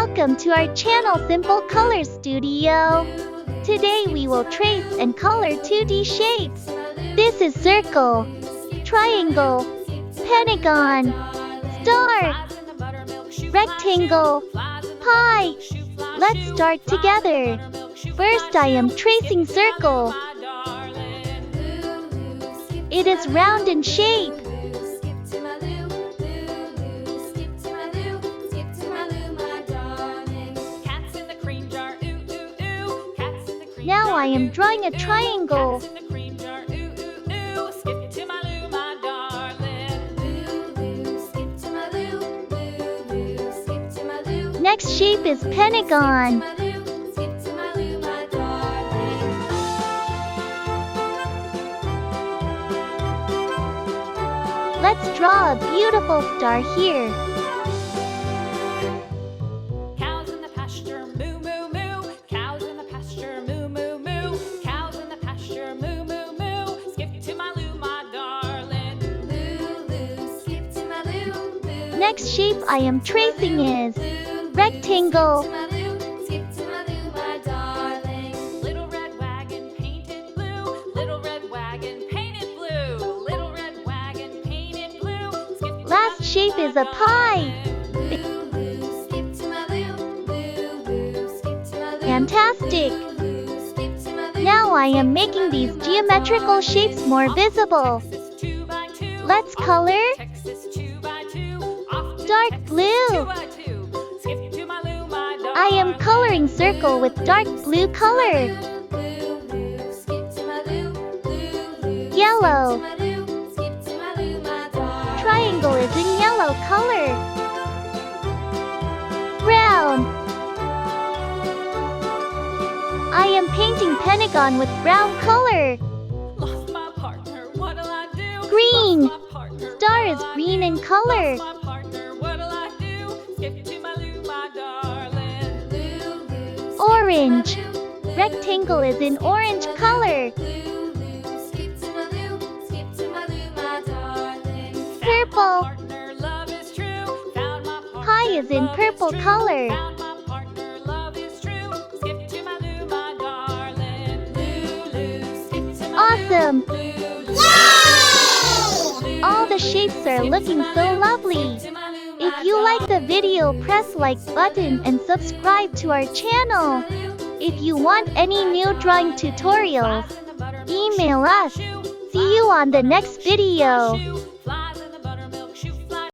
Welcome to our channel Simple Color Studio. Today we will trace and color 2D shapes. This is circle, triangle, pentagon, star, rectangle, pie. Let's start together. First I am tracing circle. It is round in shape. Now I am drawing a triangle. Next shape is pentagon. Let's draw a beautiful star here. Cows in the pasture, moo, moo, moo. Cows in the pasture, moo, moo, moo. Cows in the pasture, moo, moo, moo. Skip to my loo, my darling. Loo, loo, skip to my loo, loo. Next shape I am tracing is rectangle. Skip to my loo, my darling. Little red wagon painted blue. Little red wagon painted blue. Little red wagon painted blue. Skip to Last shape is a pie. Fantastic! Now I am making these geometrical shapes more visible. Let's color dark blue. I am coloring circle with dark blue color. Yellow. Triangle is in yellow color. Brown. I am painting pentagon with brown color. Lost my partner, what'll I do? Green. Lost my partner, Star is what'll I green do? in color. Lost my partner, what'll I do? Skip to my loo, my darling. Loo, loo, skip Orange. to my loo, loo, Rectangle is in orange color. loo, loo, skip to my loo, skip to my loo, my darling. Found my Purple. partner, love is true. Found my partner, Pie is in love purple true. color. Found my partner, love is true. Skip to my loo, my darling. Loo, loo, skip to my Awesome! loo, loo, All the shapes are looking so lovely. If you like the video, press like button and subscribe to our channel. If you want any new drawing tutorials, email us. See you on the next video.